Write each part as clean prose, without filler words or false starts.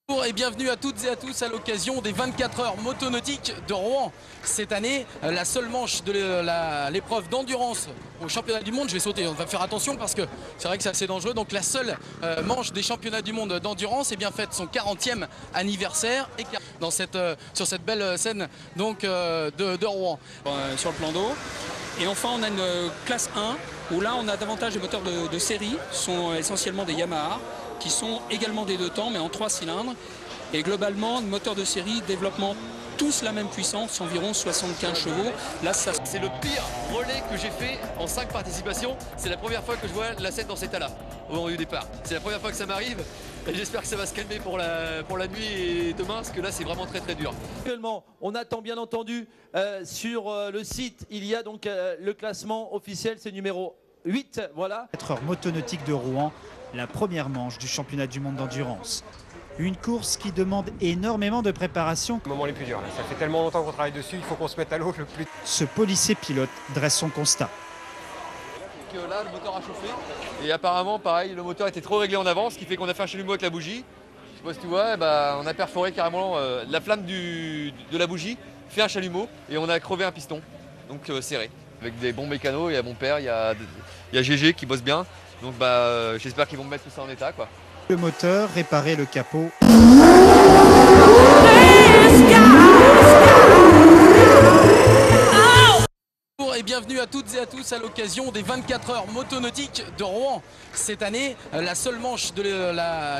Bonjour et bienvenue à toutes et à tous à l'occasion des 24 heures motonautiques de Rouen. Cette année, la seule manche de l'épreuve d'endurance au championnat du monde, je vais sauter, on va faire attention parce que c'est vrai que c'est assez dangereux. Donc la seule manche des championnats du monde d'endurance est bien faite son 40e anniversaire et sur cette belle scène donc, de Rouen. Sur le plan d'eau. Et enfin on a une classe 1 où là on a davantage de moteurs de série, ce sont essentiellement des Yamaha, qui sont également des 2 temps mais en 3 cylindres. Et globalement, moteur de série, développement, tous la même puissance, environ 75 chevaux. Là, c'est le pire relais que j'ai fait en 5 participations. C'est la première fois que je vois la scène dans cet état-là, au moment du départ. C'est la première fois que ça m'arrive. Et j'espère que ça va se calmer pour la nuit et demain, parce que là, c'est vraiment très très dur. Actuellement, on attend bien entendu sur le site, il y a donc le classement officiel, c'est numéro 8, voilà. 4 heures motonautique de Rouen, la première manche du championnat du monde d'endurance. Une course qui demande énormément de préparation. Le moment les plus durs, là. Ça fait tellement longtemps qu'on travaille dessus, il faut qu'on se mette à l'eau le plus. Ce policier pilote dresse son constat. Donc là, le moteur a chauffé. Et apparemment, pareil, le moteur était trop réglé en avance, ce qui fait qu'on a fait un chalumeau avec la bougie. Je sais pas si tu vois, on a perforé carrément la flamme de la bougie, fait un chalumeau et on a crevé un piston, donc serré. Avec des bons mécanos, il y a mon père, il y a GG qui bosse bien. Donc j'espère qu'ils vont me mettre tout ça en état, quoi. Le moteur, réparer le capot. Bonjour et bienvenue à toutes et à tous à l'occasion des 24 heures motonautiques de Rouen. Cette année, la seule manche de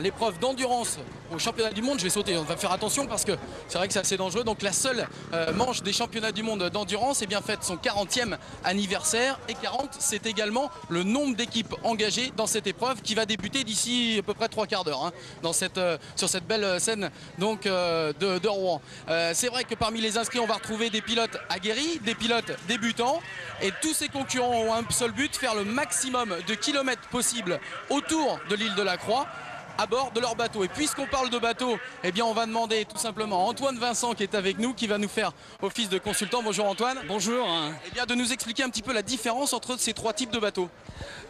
l'épreuve d'endurance au championnat du monde, je vais sauter, on va faire attention parce que c'est vrai que c'est assez dangereux. Donc la seule manche des championnats du monde d'endurance est bien faite son 40e anniversaire. Et 40, c'est également le nombre d'équipes engagées dans cette épreuve qui va débuter d'ici à peu près 3 quarts d'heure sur cette belle scène donc, de Rouen. C'est vrai que parmi les inscrits, on va retrouver des pilotes aguerris, des pilotes débutants. Et tous ces concurrents ont un seul but, faire le maximum de kilomètres possible autour de l'île de la Croix à bord de leur bateau. Et puisqu'on parle de bateau, eh bien on va demander tout simplement à Antoine Vincent qui est avec nous, qui va nous faire office de consultant. Bonjour Antoine. Bonjour. Eh bien de nous expliquer un petit peu la différence entre ces 3 types de bateaux.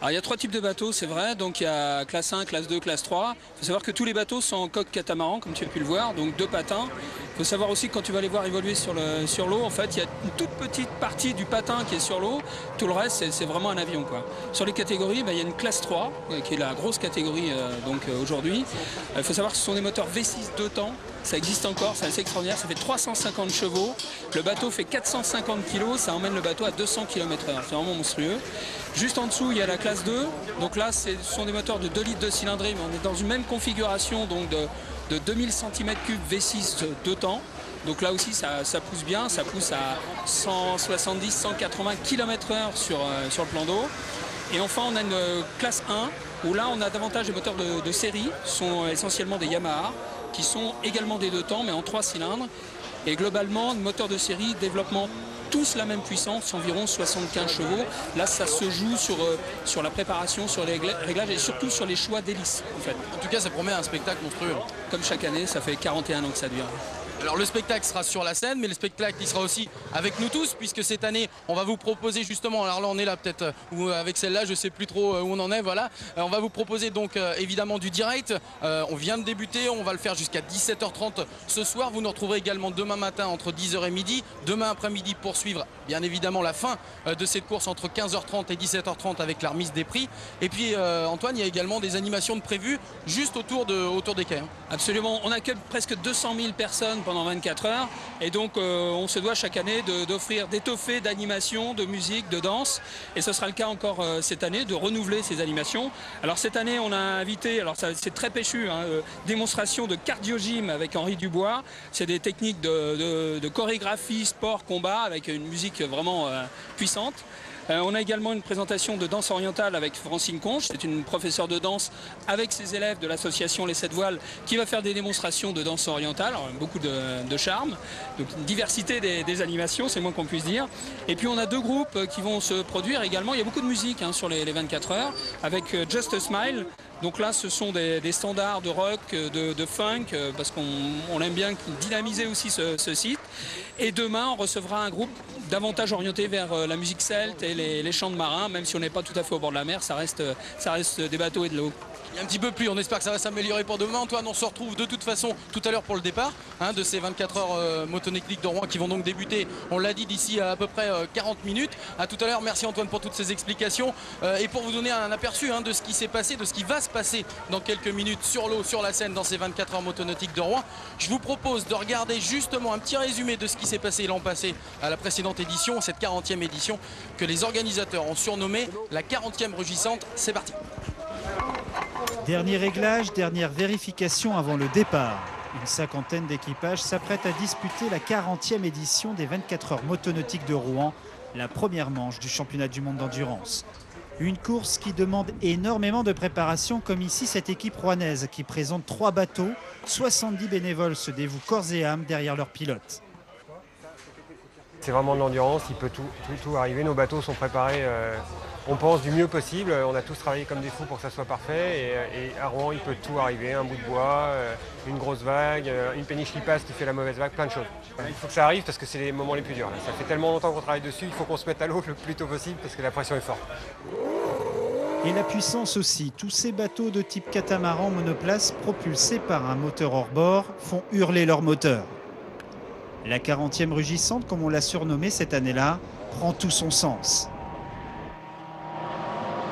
Alors il y a 3 types de bateaux, c'est vrai. Donc il y a classe 1, classe 2, classe 3. Il faut savoir que tous les bateaux sont en coque catamaran, comme tu as pu le voir, donc 2 patins. Il faut savoir aussi que quand tu vas les voir évoluer sur l'eau, en fait, il y a une toute petite partie du patin qui est sur l'eau. Tout le reste, c'est vraiment un avion, quoi. Sur les catégories, il y a une classe 3, qui est la grosse catégorie aujourd'hui. Il faut savoir que ce sont des moteurs V6 2 temps. Ça existe encore, c'est assez extraordinaire. Ça fait 350 chevaux. Le bateau fait 450 kg. Ça emmène le bateau à 200 km/h. C'est vraiment monstrueux. Juste en dessous, il y a la classe 2. Donc là, ce sont des moteurs de 2 litres de cylindrée, mais on est dans une même configuration donc de 2000 cm3 V6 2 temps. Donc là aussi, ça pousse bien. Ça pousse à 170-180 km/h sur le plan d'eau. Et enfin, on a une classe 1 où là, on a davantage de moteurs de série. Ce sont essentiellement des Yamaha, qui sont également des 2 temps, mais en 3 cylindres. Et globalement, moteur de série, développement, tous la même puissance, environ 75 chevaux. Là, ça se joue sur la préparation, sur les réglages et surtout sur les choix d'hélices, en fait. En tout cas, ça promet un spectacle monstrueux. Comme chaque année, ça fait 41 ans que ça dure. Alors le spectacle sera sur la scène, mais le spectacle il sera aussi avec nous tous, puisque cette année on va vous proposer justement, alors là on est là peut-être avec celle-là, je sais plus trop où on en est, voilà. On va vous proposer donc évidemment du direct. On vient de débuter, on va le faire jusqu'à 17h30 ce soir. Vous nous retrouverez également demain matin entre 10h et midi, demain après-midi pour suivre bien évidemment la fin de cette course entre 15h30 et 17h30 avec la remise des prix. Et puis Antoine, il y a également des animations de prévues juste autour des quais. Absolument, on accueille presque 200 000 personnes pendant 24 heures et donc on se doit chaque année d'étoffer d'animations, de musique, de danse, et ce sera le cas encore cette année, de renouveler ces animations. Alors cette année on a invité, alors c'est très péchu, démonstration de cardio-gym avec Henri Dubois. C'est des techniques de chorégraphie, sport, combat avec une musique vraiment puissante. On a également une présentation de danse orientale avec Francine Conche, c'est une professeure de danse avec ses élèves de l'association Les 7 Voiles qui va faire des démonstrations de danse orientale, alors, beaucoup de charme, donc une diversité des animations, c'est le moins qu'on puisse dire. Et puis on a 2 groupes qui vont se produire également, il y a beaucoup de musique sur les 24 heures, avec Just a Smile. Donc là, ce sont des standards de rock, de funk, parce qu'on aime bien dynamiser aussi ce site. Et demain, on recevra un groupe davantage orienté vers la musique celte et les chants de marins, même si on n'est pas tout à fait au bord de la mer, ça reste des bateaux et de l'eau. Il y a un petit peu plus, on espère que ça va s'améliorer pour demain. Antoine, on se retrouve de toute façon tout à l'heure pour le départ de ces 24 heures motonécliques de Rouen qui vont donc débuter, on l'a dit, d'ici à peu près 40 minutes. À tout à l'heure, merci Antoine pour toutes ces explications. Et pour vous donner un aperçu de ce qui s'est passé, de ce qui va se passer dans quelques minutes sur l'eau, sur la Seine, dans ces 24 heures motonautiques de Rouen, je vous propose de regarder justement un petit résumé de ce qui s'est passé l'an passé à la précédente édition, cette 40e édition que les organisateurs ont surnommée la 40e rugissante. C'est parti. Dernier réglage, dernière vérification avant le départ. Une cinquantaine d'équipages s'apprêtent à disputer la 40e édition des 24 heures motonautiques de Rouen, la première manche du championnat du monde d'endurance. Une course qui demande énormément de préparation, comme ici cette équipe rouennaise qui présente 3 bateaux. 70 bénévoles se dévouent corps et âme derrière leur pilote. C'est vraiment de l'endurance, il peut tout arriver. Nos bateaux sont préparés, on pense, du mieux possible. On a tous travaillé comme des fous pour que ça soit parfait. Et à Rouen, il peut tout arriver. Un bout de bois, une grosse vague, une péniche qui passe qui fait la mauvaise vague, plein de choses. Il faut que ça arrive parce que c'est les moments les plus durs. Ça fait tellement longtemps qu'on travaille dessus, il faut qu'on se mette à l'eau le plus tôt possible parce que la pression est forte. Et la puissance aussi. Tous ces bateaux de type catamaran monoplace propulsés par un moteur hors bord font hurler leur moteur. La 40e rugissante, comme on l'a surnommée cette année-là, prend tout son sens.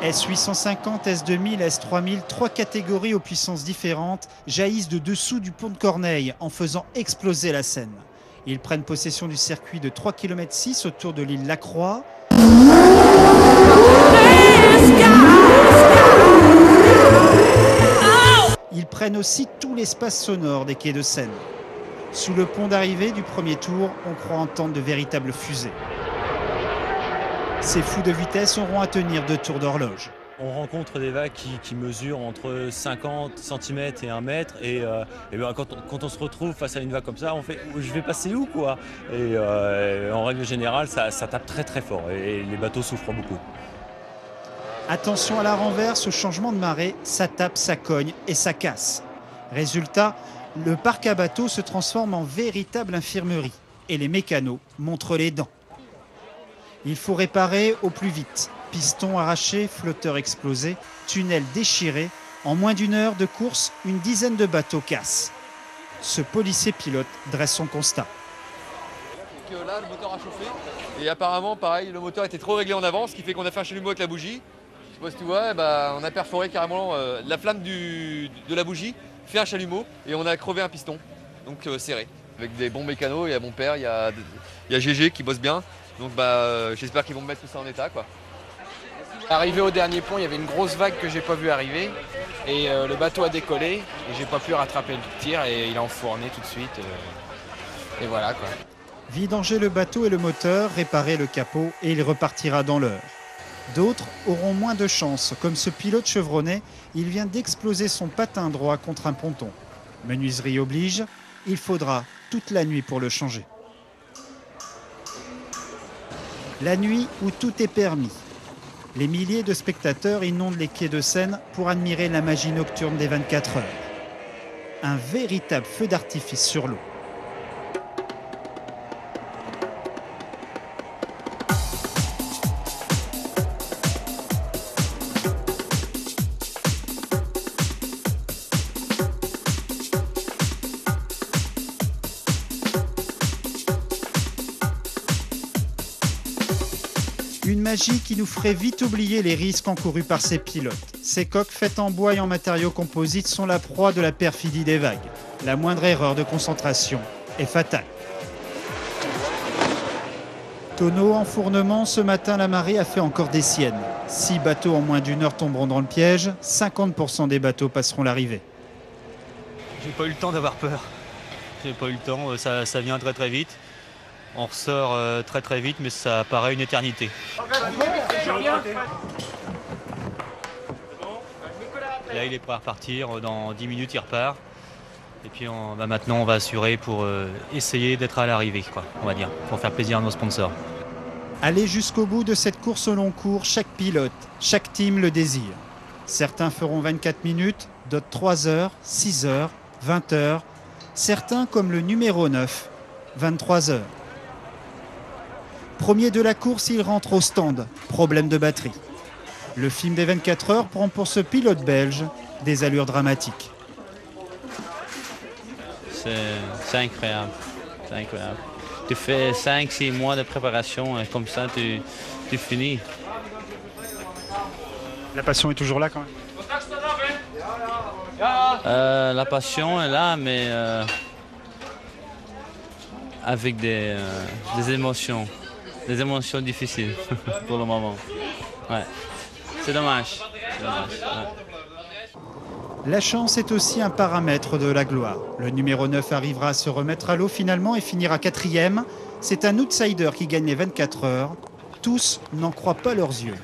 S850, S2000, S3000, 3 catégories aux puissances différentes jaillissent de dessous du pont de Corneille en faisant exploser la Seine. Ils prennent possession du circuit de 3,6 km autour de l'île Lacroix. Ils prennent aussi tout l'espace sonore des quais de Seine. Sous le pont d'arrivée du premier tour, on croit entendre de véritables fusées. Ces fous de vitesse auront à tenir 2 tours d'horloge. On rencontre des vagues qui mesurent entre 50 cm et 1 mètre. Et ben, quand on se retrouve face à une vague comme ça, on fait « je vais passer où quoi ?» Et en règle générale, ça tape très très fort et les bateaux souffrent beaucoup. Attention à la renverse, au changement de marée, ça tape, ça cogne et ça casse. Résultat, le parc à bateaux se transforme en véritable infirmerie et les mécanos montrent les dents. Il faut réparer au plus vite. Pistons arrachés, flotteurs explosés, tunnels déchirés. En moins d'1 heure de course, une dizaine de bateaux cassent. Ce policier pilote dresse son constat. Donc là, le moteur a chauffé et apparemment, pareil, le moteur était trop réglé en avance, ce qui fait qu'on a fait un chalumeau avec la bougie. Je sais pas si tu vois, on a perforé carrément la flamme de la bougie, fait un chalumeau et on a crevé un piston, donc serré. Avec des bons mécanos, il y a mon père, il y a GG qui bosse bien. Donc j'espère qu'ils vont me mettre tout ça en état quoi. Arrivé au dernier pont, il y avait une grosse vague que j'ai pas vu arriver et le bateau a décollé et j'ai pas pu rattraper le tir et il a enfourné tout de suite et voilà quoi. Vidanger le bateau et le moteur, réparer le capot et il repartira dans l'heure. D'autres auront moins de chance, comme ce pilote chevronné, il vient d'exploser son patin droit contre un ponton. Menuiserie oblige, il faudra toute la nuit pour le changer. La nuit où tout est permis. Les milliers de spectateurs inondent les quais de Seine pour admirer la magie nocturne des 24 heures. Un véritable feu d'artifice sur l'eau. Une magie qui nous ferait vite oublier les risques encourus par ces pilotes. Ces coques faites en bois et en matériaux composites sont la proie de la perfidie des vagues. La moindre erreur de concentration est fatale. Tonneau, enfournement, ce matin la marée a fait encore des siennes. 6 bateaux en moins d'1 heure tomberont dans le piège, 50% des bateaux passeront l'arrivée. J'ai pas eu le temps d'avoir peur. J'ai pas eu le temps, ça vient très très vite. On ressort très très vite, mais ça paraît une éternité. Là, il est prêt à repartir. Dans 10 minutes, il repart. Et puis maintenant, on va assurer pour essayer d'être à l'arrivée, on va dire, pour faire plaisir à nos sponsors. Aller jusqu'au bout de cette course au long cours, chaque pilote, chaque team le désire. Certains feront 24 minutes, d'autres 3 heures, 6 heures, 20 heures. Certains, comme le numéro 9, 23 heures. Premier de la course, il rentre au stand. Problème de batterie. Le film des 24 heures prend pour ce pilote belge des allures dramatiques. C'est incroyable. C'est incroyable. Tu fais 5-6 mois de préparation et comme ça tu finis. La passion est toujours là quand même. La passion est là, mais avec des émotions difficiles pour le moment. Ouais. C'est dommage. Ouais. La chance est aussi un paramètre de la gloire. Le numéro 9 arrivera à se remettre à l'eau finalement et finira 4e. C'est un outsider qui gagne les 24 heures. Tous n'en croient pas leurs yeux.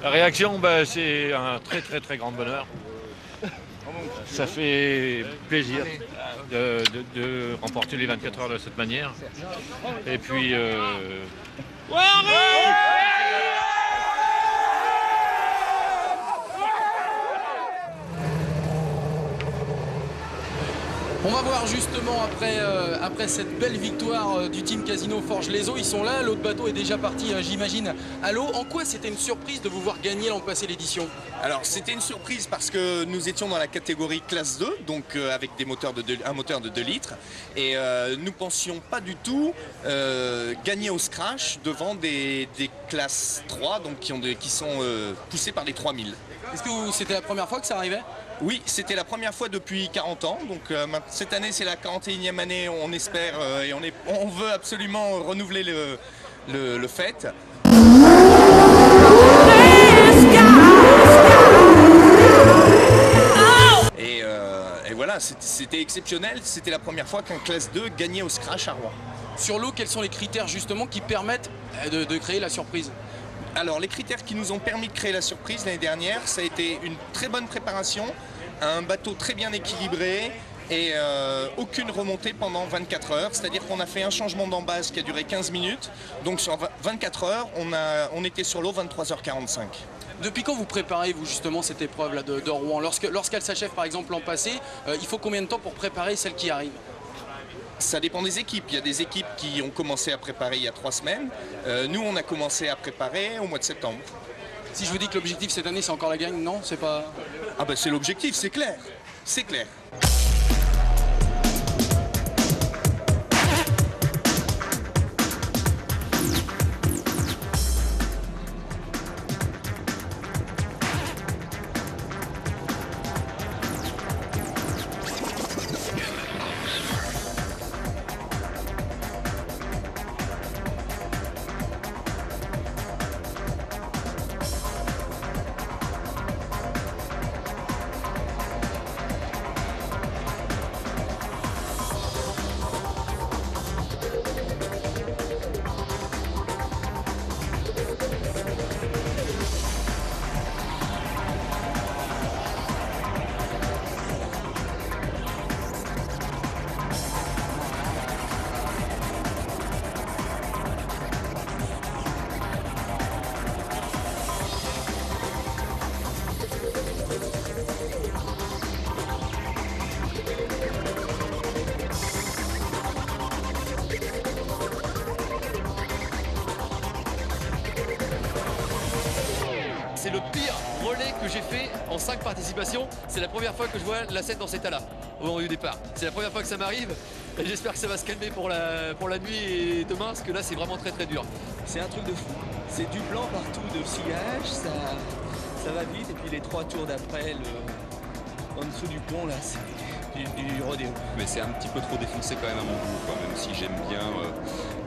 La réaction, c'est un très grand bonheur. Ça fait plaisir de remporter les 24 heures de cette manière. Et puis... On va voir justement après cette belle victoire du team Casino Forges-les-Eaux. Ils sont là, l'autre bateau est déjà parti, j'imagine, à l'eau. En quoi c'était une surprise de vous voir gagner l'an passé l'édition? Alors c'était une surprise parce que nous étions dans la catégorie classe 2, donc avec des moteurs un moteur de 2 litres. Et nous pensions pas du tout gagner au scratch devant des classes 3, donc qui sont poussées par les 3000. Est-ce que c'était la première fois que ça arrivait? Oui, c'était la première fois depuis 40 ans, donc cette année c'est la 41e année, on espère, et on veut absolument renouveler le fait. Et voilà, c'était exceptionnel, c'était la première fois qu'un classe 2 gagnait au scratch à Rouen. Sur l'eau, quels sont les critères justement qui permettent de créer la surprise? Alors les critères qui nous ont permis de créer la surprise l'année dernière, ça a été une très bonne préparation, un bateau très bien équilibré et aucune remontée pendant 24 heures. C'est-à-dire qu'on a fait un changement d'embase qui a duré 15 minutes. Donc sur 24 heures, on était sur l'eau 23h45. Depuis quand vous préparez vous justement cette épreuve là de Rouen? Lorsqu'elle s'achève par exemple l'an passé, il faut combien de temps pour préparer celle qui arrive? Ça dépend des équipes. Il y a des équipes qui ont commencé à préparer il y a 3 semaines. Nous, on a commencé à préparer au mois de septembre. Si je vous dis que l'objectif cette année, c'est encore la gagne, non? C'est pas... Ah ben c'est l'objectif, c'est clair. C'est clair. C'est le pire relais que j'ai fait en 5 participations. C'est la première fois que je vois la scène dans cet état-là, au moment du départ. C'est la première fois que ça m'arrive et j'espère que ça va se calmer pour la nuit et demain, parce que là c'est vraiment très dur. C'est un truc de fou. C'est du blanc partout de sillage, ça va vite, et puis les 3 tours d'après, en dessous du pont, là, c'est du rodéo. Mais c'est un petit peu trop défoncé quand même à mon goût, quoi, même si j'aime bien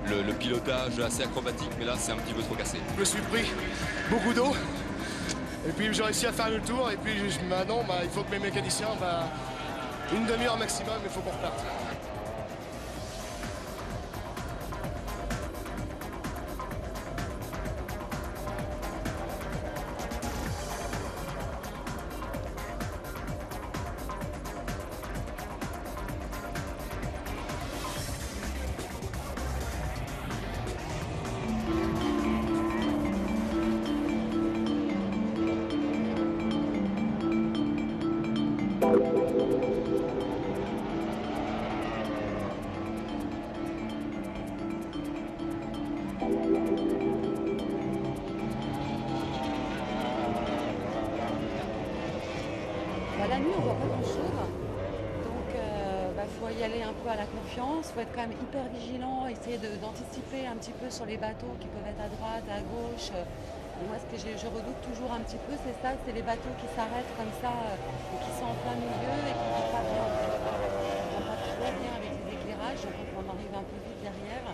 le pilotage assez acrobatique, mais là c'est un petit peu trop cassé. Je me suis pris beaucoup d'eau, et puis j'ai réussi à faire le tour, et puis maintenant il faut que mes mécaniciens, une demi-heure maximum, il faut qu'on reparte. nuit, on voit pas grand-chose. Donc faut y aller un peu à la confiance, faut être quand même hyper vigilant, essayer d'anticiper un petit peu sur les bateaux qui peuvent être à droite, à gauche. Et moi, ce que je redoute toujours un petit peu, c'est ça, c'est les bateaux qui s'arrêtent comme ça, et qui sont en plein milieu et qui ne vont pas bien, trop bien avec les éclairages, donc on arrive un peu vite derrière.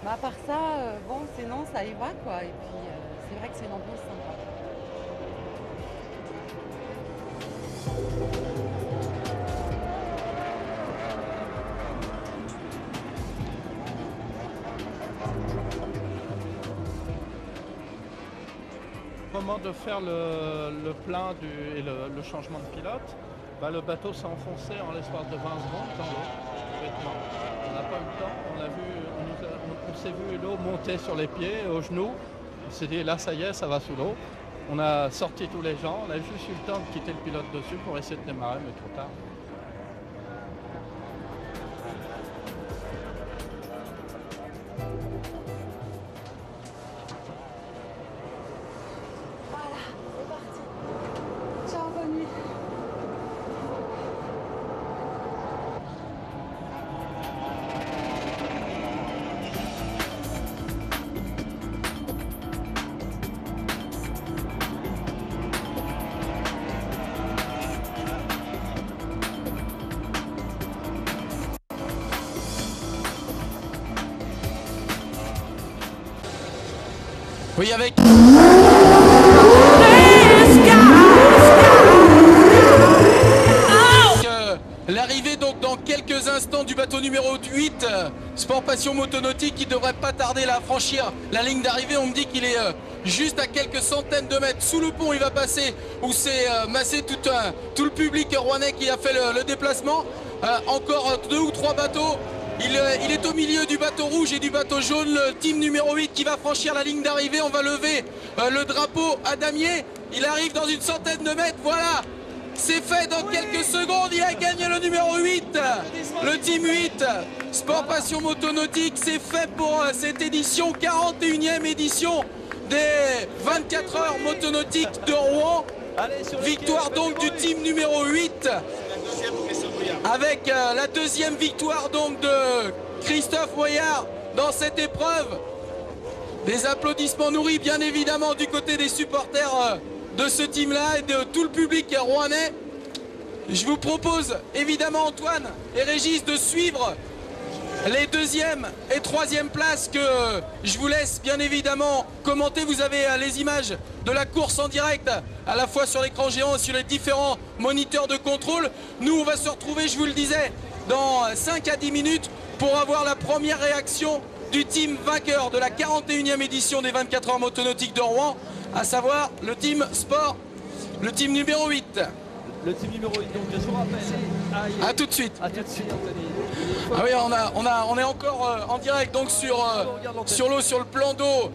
Mais à part ça, bon, sinon ça y va quoi. Et puis c'est vrai que c'est une ambiance sympa. Au moment de faire le plein et le changement de pilote, le bateau s'est enfoncé en l'espace de 20 secondes dans l'eau. On n'a pas eu le temps, on s'est vu l'eau monter sur les pieds, aux genoux. On s'est dit là ça y est, ça va sous l'eau. On a sorti tous les gens, on a juste eu le temps de quitter le pilote dessus pour essayer de démarrer, mais trop tard. Oui, avec l'arrivée donc dans quelques instants du bateau numéro 8, Sport Passion Motonautique, qui devrait pas tarder à franchir la ligne d'arrivée. On me dit qu'il est juste à quelques centaines de mètres sous le pont. Il va passer où s'est massé tout le public rouennais qui a fait le déplacement. Encore 2 ou 3 bateaux. Il est au milieu du bateau rouge et du bateau jaune, le team numéro 8 qui va franchir la ligne d'arrivée. On va lever le drapeau à damier. Il arrive dans une centaine de mètres, voilà. C'est fait dans quelques secondes, il a gagné le numéro 8, le team 8, Sport Passion Motonautique. C'est fait pour cette édition, 41e édition des 24 heures motonautiques de Rouen. Victoire donc du team numéro 8. Avec la deuxième victoire donc de Christophe Moyard dans cette épreuve. Des applaudissements nourris bien évidemment du côté des supporters de ce team-là et de tout le public rouennais. Je vous propose évidemment, Antoine et Régis, de suivre les 2e et 3e places que je vous laisse bien évidemment commenter. Vous avez les images de la course en direct à la fois sur l'écran géant et sur les différents moniteurs de contrôle. Nous, on va se retrouver, je vous le disais, dans 5 à 10 minutes pour avoir la première réaction du team vainqueur de la 41e édition des 24 heures motonautiques de Rouen, à savoir le team Sport, le team numéro 8. Le team numéro 8, donc je vous rappelle. A tout de suite. A tout de suite, Anthony. Ah oui, on est encore en direct donc sur l'eau, sur le plan d'eau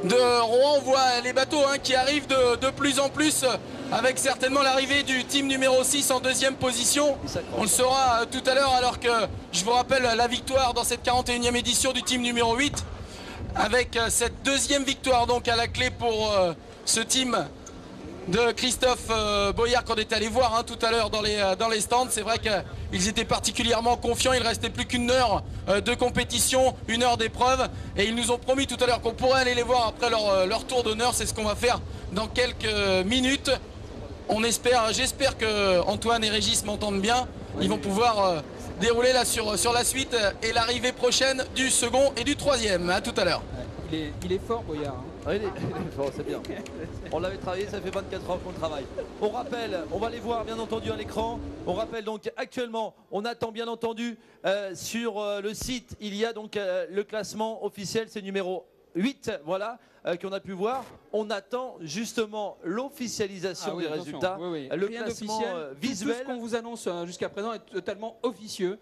de Rouen. On voit les bateaux qui arrivent de plus en plus, avec certainement l'arrivée du team numéro 6 en 2e position. On le saura tout à l'heure, alors que je vous rappelle la victoire dans cette 41e édition du team numéro 8, avec cette 2e victoire donc à la clé pour ce team de Christophe Boyard qu'on est allé voir tout à l'heure dans les stands. C'est vrai qu'ils étaient particulièrement confiants. Il restait plus qu'une heure de compétition, une heure d'épreuve, et ils nous ont promis tout à l'heure qu'on pourrait aller les voir après leur tour d'honneur. C'est ce qu'on va faire dans quelques minutes. J'espère que Antoine et Régis m'entendent bien. Ils vont pouvoir dérouler là sur la suite et l'arrivée prochaine du second et du 3e. À tout à l'heure. Il est fort, Boyard. Oui, il est fort, c'est bien. On l'avait travaillé, ça fait 24 heures qu'on le travaille. On rappelle, on va les voir bien entendu à l'écran. On rappelle donc actuellement, on attend bien entendu sur le site, il y a donc le classement officiel, c'est numéro 8, voilà, qu'on a pu voir. On attend justement l'officialisation des résultats. Oui. Le Rien classement visuel. Tout ce qu'on vous annonce jusqu'à présent est totalement officieux.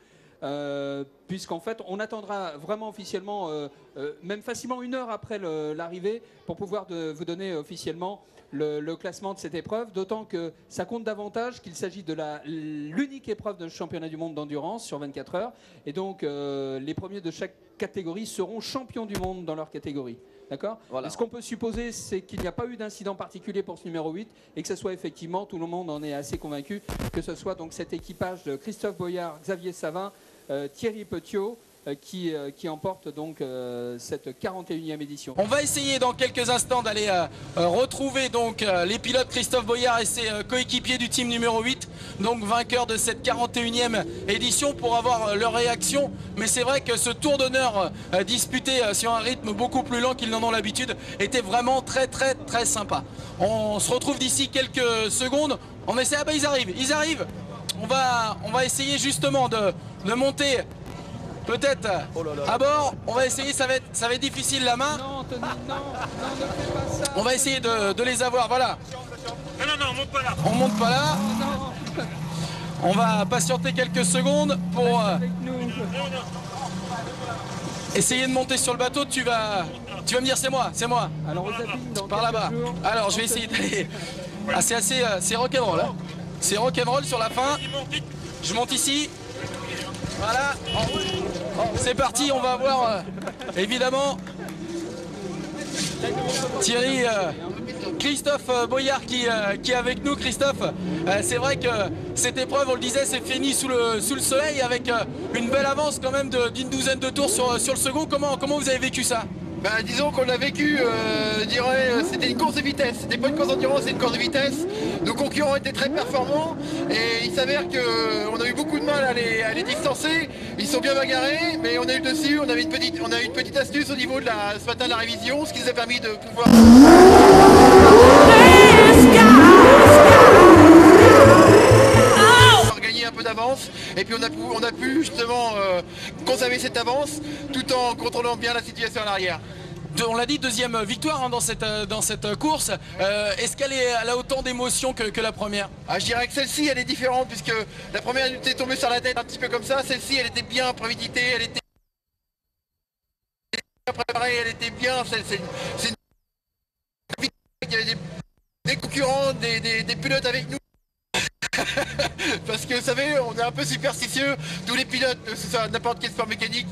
Puisqu'en fait on attendra vraiment officiellement, même facilement 1 heure après l'arrivée, pour pouvoir vous donner officiellement le classement de cette épreuve, d'autant que ça compte davantage qu'il s'agit de l'unique épreuve de championnat du monde d'endurance sur 24 heures, et donc les premiers de chaque catégorie seront champions du monde dans leur catégorie. D'accord. Voilà. Ce qu'on peut supposer, c'est qu'il n'y a pas eu d'incident particulier pour ce numéro 8 et que ce soit effectivement, tout le monde en est assez convaincu, que ce soit donc cet équipage de Christophe Boyard, Xavier Savin, Thierry Petiot, qui emporte donc cette 41e édition. On va essayer dans quelques instants d'aller retrouver donc les pilotes Christophe Boyard et ses coéquipiers du team numéro 8, donc vainqueurs de cette 41e édition, pour avoir leur réaction. Mais c'est vrai que ce tour d'honneur disputé sur un rythme beaucoup plus lent qu'ils n'en ont l'habitude était vraiment très sympa. On se retrouve d'ici quelques secondes. On essaie, ah bah ils arrivent. On va essayer justement de monter peut-être à bord. On va essayer, ça va être difficile la main. Non, Anthony, non, ne fais pas ça. On va essayer de les avoir, voilà. Non, on monte pas là. On monte pas là. On va patienter quelques secondes pour essayer de monter sur le bateau. Tu vas me dire c'est moi. Alors aux abîmes, dans par là-bas. Alors je vais essayer d'aller. Ah, c'est rock'n'roll. Hein. C'est rock'n'roll sur la fin. Je monte ici. Voilà. C'est parti, on va voir évidemment Thierry, Christophe Boyard qui est avec nous. Christophe, c'est vrai que cette épreuve, on le disait, c'est fini sous le soleil avec une belle avance quand même d'une douzaine de tours sur le second. Comment vous avez vécu ça? Disons qu'on l'a vécu, je dirais, c'était une course de vitesse, c'était pas une course d'endurance, c'est une course de vitesse. Nos concurrents étaient très performants et il s'avère qu'on a eu beaucoup de mal à les distancer. Ils sont bien bagarrés, mais on a eu le dessus, on a eu une petite astuce au niveau de ce matin de la révision, ce qui nous a permis de pouvoir... gagner un peu d'avance et puis on a pu justement conserver cette avance tout en contrôlant bien la situation à l'arrière. On l'a dit, deuxième victoire hein, dans cette course. Est-ce qu'elle a autant d'émotions que la première? Je dirais que celle-ci elle est différente puisque la première elle était tombée sur la tête un petit peu comme ça. Celle-ci elle était bien préméditée, elle était bien préparée, elle était bien. Il y avait des concurrents, des pilotes avec nous. Parce que vous savez, on est un peu superstitieux, tous les pilotes, que ce soit n'importe quel sport mécanique.